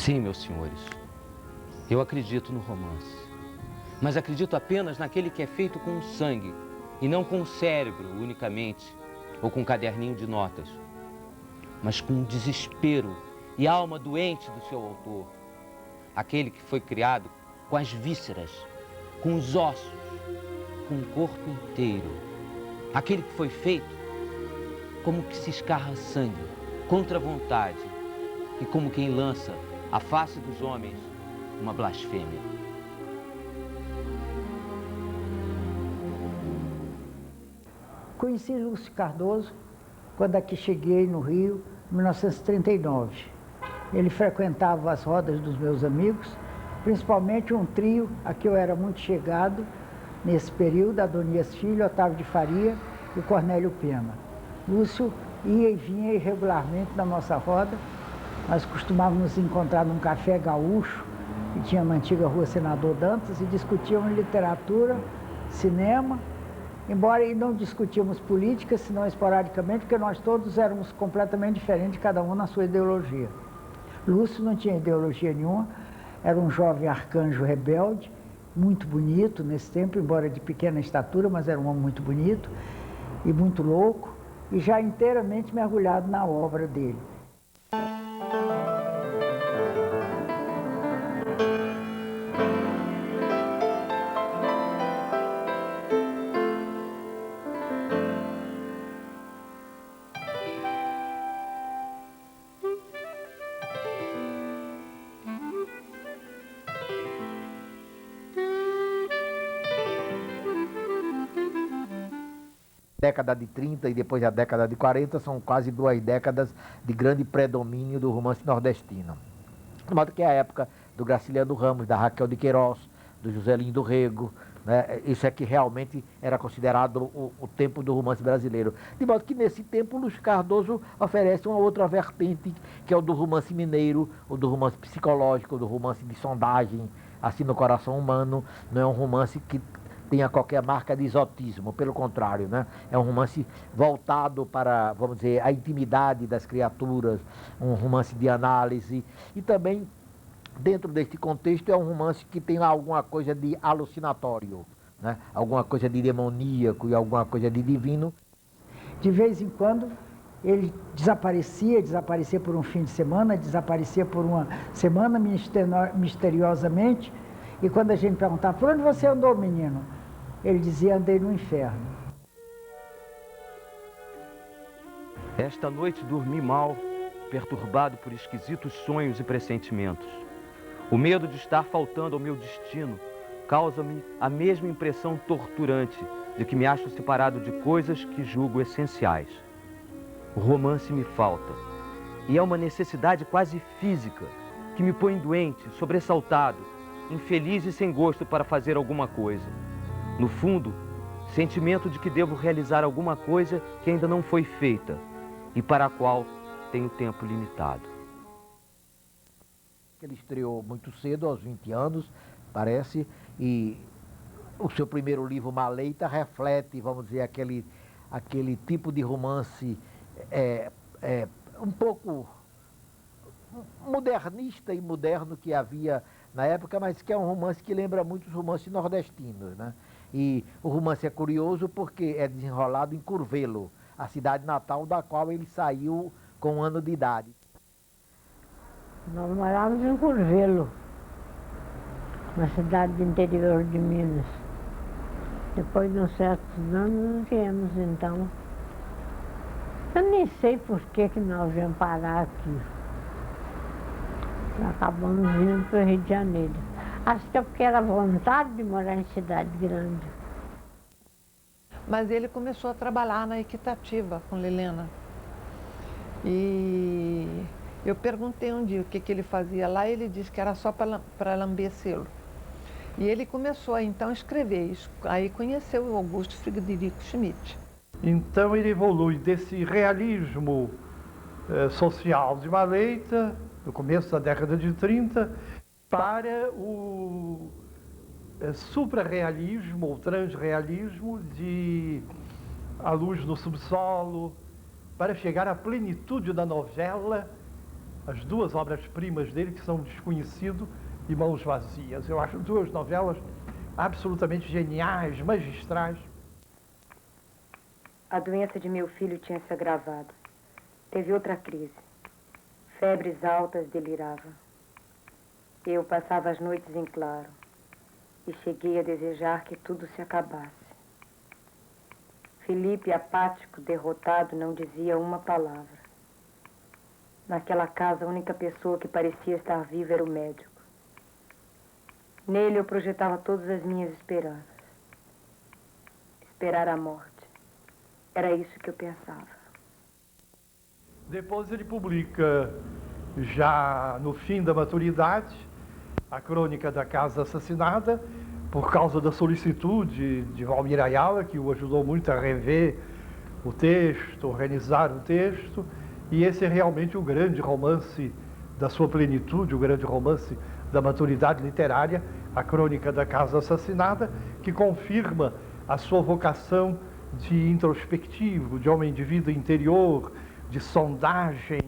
Sim, meus senhores, eu acredito no romance, mas acredito apenas naquele que é feito com o sangue e não com o cérebro unicamente, ou com um caderninho de notas, mas com o desespero e a alma doente do seu autor, aquele que foi criado com as vísceras, com os ossos, com o corpo inteiro, aquele que foi feito como que se escarra sangue contra a vontade e como quem lança à face dos homens uma blasfêmia. Conheci Lúcio Cardoso quando aqui cheguei no Rio, em 1939. Ele frequentava as rodas dos meus amigos, principalmente um trio a que eu era muito chegado nesse período, Adonias Filho, Otávio de Faria e Cornélio Pena. Lúcio ia e vinha irregularmente na nossa roda. Nós costumávamos nos encontrar num café gaúcho, que tinha na antiga Rua Senador Dantas, e discutíamos literatura, cinema, embora não discutíamos política, senão esporadicamente, porque nós todos éramos completamente diferentes, cada um na sua ideologia. Lúcio não tinha ideologia nenhuma, era um jovem arcanjo rebelde, muito bonito nesse tempo, embora de pequena estatura, mas era um homem muito bonito e muito louco, e já inteiramente mergulhado na obra dele. Década de 30 e depois a década de 40 são quase 2 décadas de grande predomínio do romance nordestino. De modo que é a época do Graciliano Ramos, da Raquel de Queiroz, do Joselino do Rego, né? Isso é que realmente era considerado o tempo do romance brasileiro. De modo que nesse tempo o Lúcio Cardoso oferece uma outra vertente, que é o do romance mineiro, o do romance psicológico, do romance de sondagem, assim no coração humano. Não é um romance que tenha qualquer marca de exotismo, pelo contrário, né? É um romance voltado para, vamos dizer, a intimidade das criaturas, um romance de análise, e também, dentro deste contexto, é um romance que tem alguma coisa de alucinatório, né? Alguma coisa de demoníaco e alguma coisa de divino. De vez em quando, ele desaparecia por um fim de semana, desaparecia por uma semana misteriosamente, e quando a gente perguntava, por onde você andou, menino? Ele dizia, andei no inferno. Esta noite dormi mal, perturbado por esquisitos sonhos e pressentimentos. O medo de estar faltando ao meu destino causa-me a mesma impressão torturante de que me acho separado de coisas que julgo essenciais. O romance me falta, e é uma necessidade quase física que me põe doente, sobressaltado, infeliz e sem gosto para fazer alguma coisa. No fundo, sentimento de que devo realizar alguma coisa que ainda não foi feita e para a qual tenho tempo limitado. Ele estreou muito cedo, aos 20 anos, parece, e o seu primeiro livro, Maleita, reflete, vamos dizer, aquele tipo de romance um pouco modernista e moderno que havia na época, mas que é um romance que lembra muito os romances nordestinos, né? E o romance é curioso porque é desenrolado em Curvelo, a cidade natal da qual ele saiu com 1 ano de idade. Nós morávamos em Curvelo, uma cidade do interior de Minas. Depois de uns certos anos, viemos então. Eu nem sei por que nós viemos parar aqui. Acabamos vindo para o Rio de Janeiro. Acho que é porque era vontade de morar em cidade grande. Mas ele começou a trabalhar na Equitativa com Lelena. E eu perguntei um dia o que ele fazia lá, e ele disse que era só para lamber selo. E ele começou a então escrever, aí conheceu o Augusto Frederico Schmidt. Então ele evolui desse realismo social de Maleita, no começo da década de 30, para o suprarrealismo ou transrealismo de A Luz no Subsolo, para chegar à plenitude da novela as duas obras-primas dele, que são Desconhecido e Mãos Vazias. Eu acho duas novelas absolutamente geniais, magistrais. A doença de meu filho tinha se agravado. Teve outra crise. Febres altas, delirava. Eu passava as noites em claro e cheguei a desejar que tudo se acabasse. Felipe, apático, derrotado, não dizia uma palavra. Naquela casa, a única pessoa que parecia estar viva era o médico. Nele eu projetava todas as minhas esperanças. Esperar a morte. Era isso que eu pensava. Depois ele publica, já no fim da maturidade, a crônica da Casa Assassinada, por causa da solicitude de Valmir Ayala, que o ajudou muito a rever o texto, organizar o texto, e esse é realmente o grande romance da sua plenitude, o grande romance da maturidade literária, a crônica da Casa Assassinada, que confirma a sua vocação de introspectivo, de homem de vida interior, de sondagem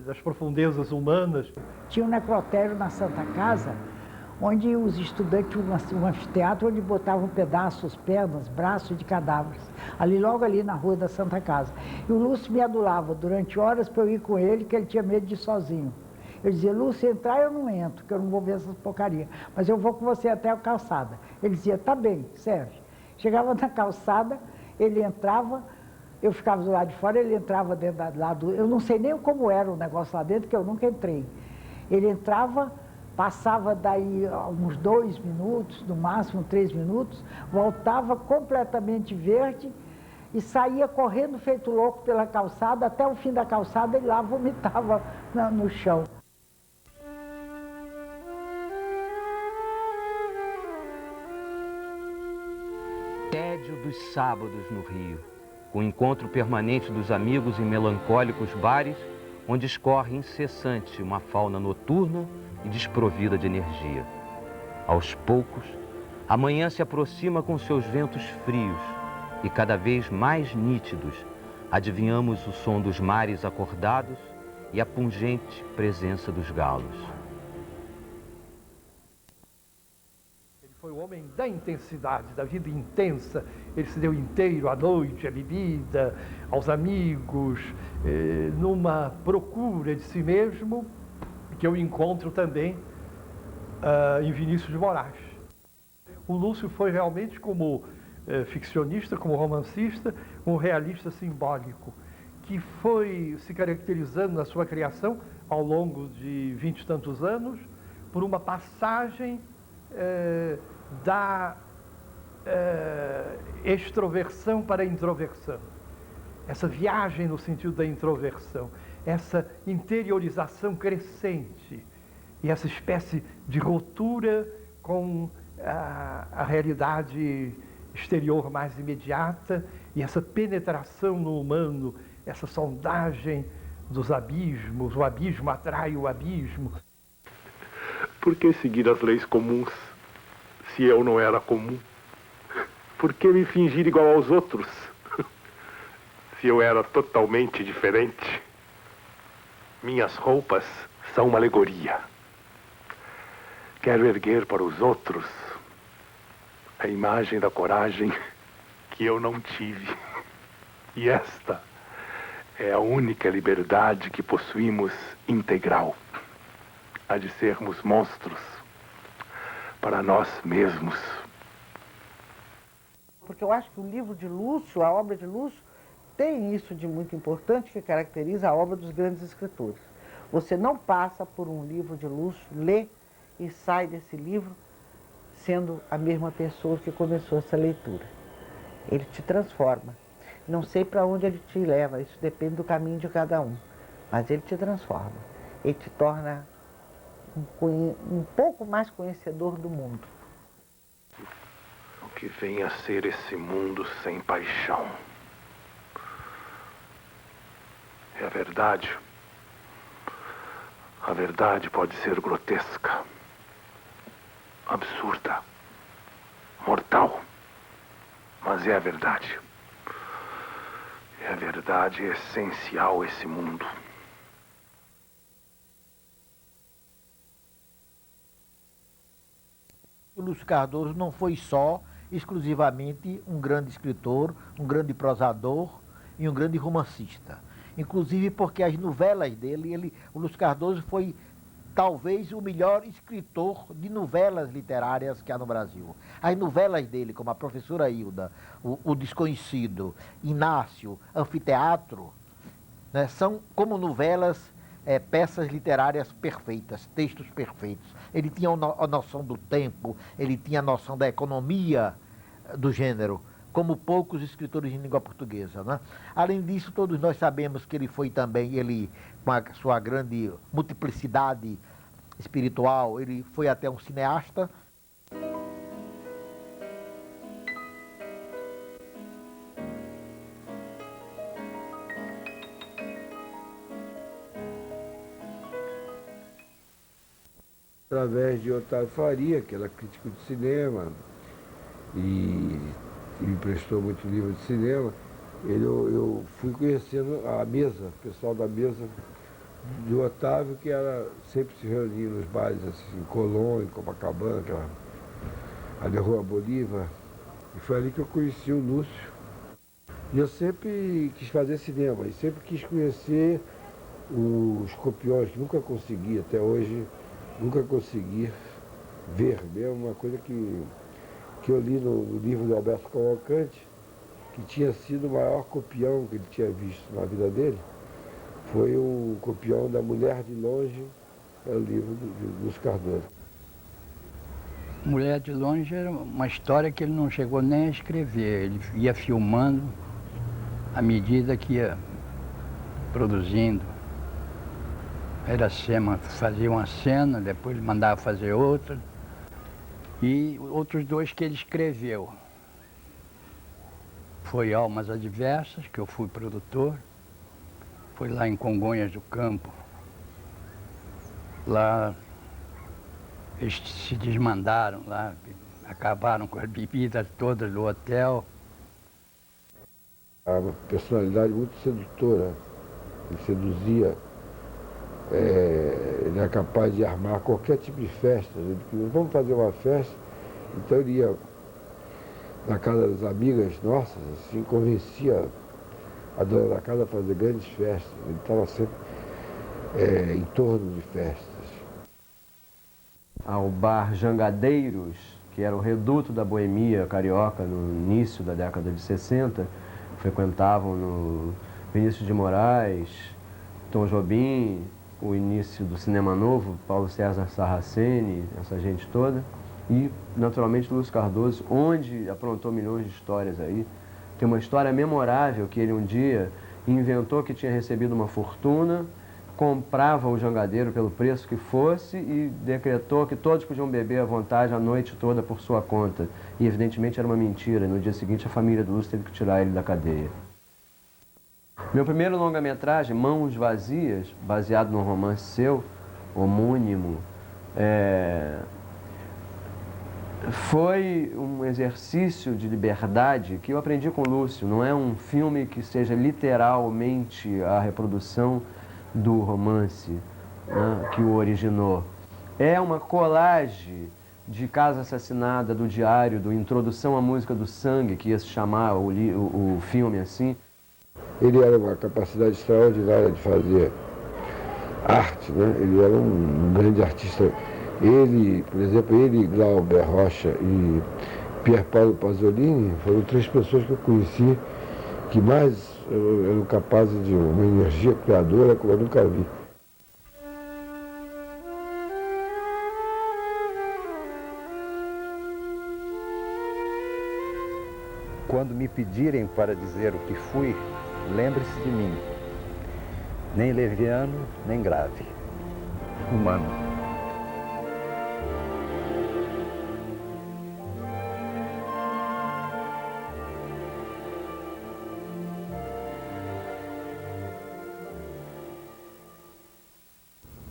das profundezas humanas. Tinha um necrotério na Santa Casa, onde os estudantes tinham um anfiteatro onde botavam pedaços, pernas, braços de cadáveres, logo ali na rua da Santa Casa. E o Lúcio me adulava durante horas para eu ir com ele, que ele tinha medo de ir sozinho. Eu dizia, Lúcio, entrar eu não entro, que eu não vou ver essas porcarias, mas eu vou com você até a calçada. Ele dizia, tá bem, serve. Chegava na calçada, ele entrava, eu ficava do lado de fora, ele entrava dentro lá do... Eu não sei nem como era o negócio lá dentro, porque eu nunca entrei. Ele entrava, passava daí uns 2 minutos, no máximo 3 minutos, voltava completamente verde e saía correndo feito louco pela calçada, até o fim da calçada ele lá vomitava no chão. Tédio dos sábados no Rio, o encontro permanente dos amigos em melancólicos bares, onde escorre incessante uma fauna noturna e desprovida de energia. Aos poucos, a manhã se aproxima com seus ventos frios e cada vez mais nítidos adivinhamos o som dos mares acordados e a pungente presença dos galos. Foi o homem da intensidade, da vida intensa. Ele se deu inteiro à noite, à bebida, aos amigos, numa procura de si mesmo, que eu encontro também em Vinícius de Moraes. O Lúcio foi realmente, como ficcionista, como romancista, um realista simbólico, que foi se caracterizando na sua criação ao longo de 20 e tantos anos, por uma passagem da extroversão para a introversão. Essa viagem no sentido da introversão, essa interiorização crescente e essa espécie de ruptura com a realidade exterior mais imediata e essa penetração no humano, essa sondagem dos abismos, o abismo atrai o abismo. Por que seguir as leis comuns, se eu não era comum? Por que me fingir igual aos outros, se eu era totalmente diferente? Minhas roupas são uma alegoria. Quero erguer para os outros a imagem da coragem que eu não tive. E esta é a única liberdade que possuímos integral. A de sermos monstros para nós mesmos. Porque eu acho que o livro de Lúcio, a obra de Lúcio, tem isso de muito importante que caracteriza a obra dos grandes escritores. Você não passa por um livro de Lúcio, lê e sai desse livro sendo a mesma pessoa que começou essa leitura. Ele te transforma. Não sei para onde ele te leva, isso depende do caminho de cada um, mas ele te transforma. Ele te torna um pouco mais conhecedor do mundo. O que vem a ser esse mundo sem paixão? É a verdade. A verdade pode ser grotesca, absurda, mortal, mas é a verdade. É a verdade essencial a esse mundo. Lúcio Cardoso não foi só, exclusivamente, um grande escritor, um grande prosador e um grande romancista. Inclusive porque as novelas dele, o Lúcio Cardoso foi talvez o melhor escritor de novelas literárias que há no Brasil. As novelas dele, como A Professora Hilda, O Desconhecido, Inácio, Anfiteatro, né, são como novelas, peças literárias perfeitas, textos perfeitos. Ele tinha a noção do tempo, ele tinha a noção da economia do gênero, como poucos escritores em língua portuguesa, né? Além disso, todos nós sabemos que ele foi também, com a sua grande multiplicidade espiritual, ele foi até um cineasta. Através de Otávio Faria, que era crítico de cinema e me emprestou muito livro de cinema, eu fui conhecendo a mesa, o pessoal da mesa do Otávio, que sempre se reunia nos bares assim, em Colón, em Copacabana, ali na Rua Bolívar, e foi ali que eu conheci o Lúcio. E eu sempre quis fazer cinema, e sempre quis conhecer os copiões, que nunca consegui até hoje, nunca consegui ver mesmo, uma coisa que eu li no livro do Alberto Cavalcante, que tinha sido o maior copião que ele tinha visto na vida dele, foi o copião da Mulher de Longe, é o livro de Lúcio Cardoso. Mulher de Longe era uma história que ele não chegou nem a escrever, ele ia filmando à medida que ia produzindo. Era cena, fazia uma cena, depois ele mandava fazer outra. E outros dois que ele escreveu. Foi Almas Adversas, que eu fui produtor. Foi lá em Congonhas do Campo. Lá eles se desmandaram, lá acabaram com as bebidas todas do hotel. Uma personalidade muito sedutora, ele seduzia. Ele é capaz de armar qualquer tipo de festa. Vamos fazer uma festa, então ele ia na casa das amigas nossas, assim, convencia a dona da casa a fazer grandes festas. Ele estava sempre em torno de festas. Ao bar Jangadeiros, que era o reduto da boemia carioca no início da década de 60, frequentavam no Vinícius de Moraes, Tom Jobim, o início do cinema novo, Paulo César Sarraceni, essa gente toda, e naturalmente Lúcio Cardoso, onde aprontou milhões de histórias aí. Tem uma história memorável que ele um dia inventou que tinha recebido uma fortuna, comprava o jangadeiro pelo preço que fosse e decretou que todos podiam beber à vontade a noite toda por sua conta. E evidentemente era uma mentira. No dia seguinte a família do Lúcio teve que tirar ele da cadeia. Meu primeiro longa-metragem, Mãos Vazias, baseado num romance seu, homônimo, foi um exercício de liberdade que eu aprendi com o Lúcio. Não é um filme que seja literalmente a reprodução do romance, né, que o originou. É uma colagem de Casa Assassinada, do Diário, do Introdução à Música do Sangue, que ia se chamar o filme assim. Ele era uma capacidade extraordinária de fazer arte, né? Ele era um grande artista. Ele, por exemplo, Glauber Rocha e Pier Paolo Pasolini foram três pessoas que eu conheci que mais eram capazes de uma energia criadora como eu nunca vi. Quando me pedirem para dizer o que fui, lembre-se de mim. Nem leviano, nem grave. Humano.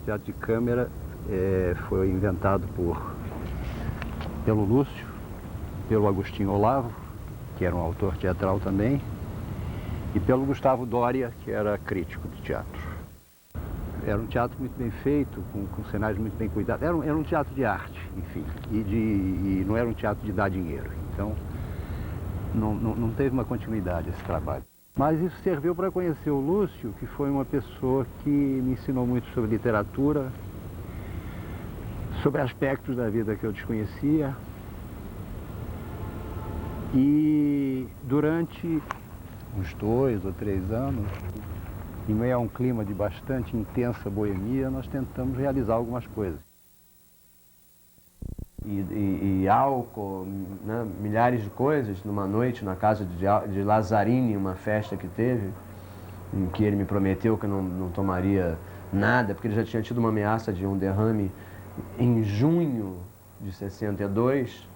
O teatro de câmera foi inventado pelo Lúcio, pelo Agostinho Olavo, que era um autor teatral também, e pelo Gustavo Doria, que era crítico de teatro. Era um teatro muito bem feito, com cenários muito bem cuidados. Era um teatro de arte, enfim, e não era um teatro de dar dinheiro. Então, não teve uma continuidade esse trabalho. Mas isso serviu para conhecer o Lúcio, que foi uma pessoa que me ensinou muito sobre literatura, sobre aspectos da vida que eu desconhecia. E durante uns 2 ou 3 anos, em meio a um clima de bastante intensa boemia, nós tentamos realizar algumas coisas. E álcool, né? Milhares de coisas, numa noite na casa de Lazzarini, uma festa que teve, em que ele me prometeu que não tomaria nada, porque ele já tinha tido uma ameaça de um derrame em junho de 62.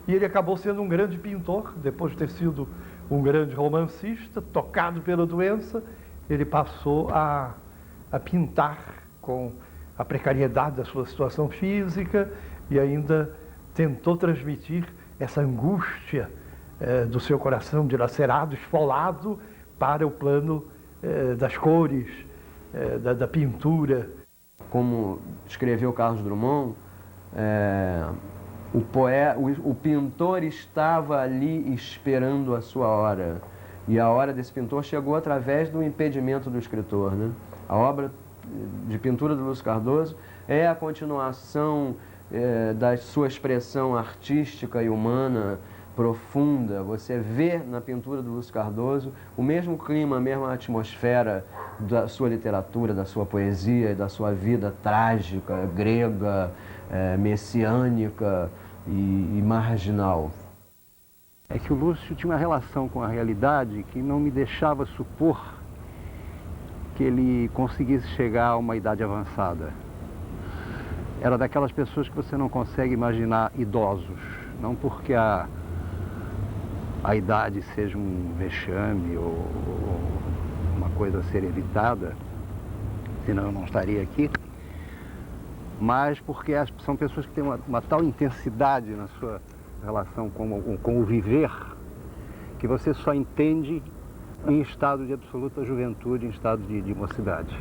E ele acabou sendo um grande pintor, depois de ter sido um grande romancista, tocado pela doença, ele passou a pintar com a precariedade da sua situação física e ainda tentou transmitir essa angústia do seu coração dilacerado, esfolado, para o plano das cores, da pintura. Como escreveu Carlos Drummond, o pintor estava ali esperando a sua hora. E a hora desse pintor chegou através do impedimento do escritor, né? A obra de pintura do Lúcio Cardoso é a continuação da sua expressão artística e humana profunda. Você vê na pintura do Lúcio Cardoso o mesmo clima, a mesma atmosfera da sua literatura, da sua poesia e da sua vida trágica, grega, messiânica e marginal. É que o Lúcio tinha uma relação com a realidade que não me deixava supor que ele conseguisse chegar a uma idade avançada. Era daquelas pessoas que você não consegue imaginar idosos, não porque a idade seja um vexame ou uma coisa a ser evitada, senão eu não estaria aqui, mas porque são pessoas que têm uma tal intensidade na sua relação com o viver, que você só entende em estado de absoluta juventude, em estado de mocidade.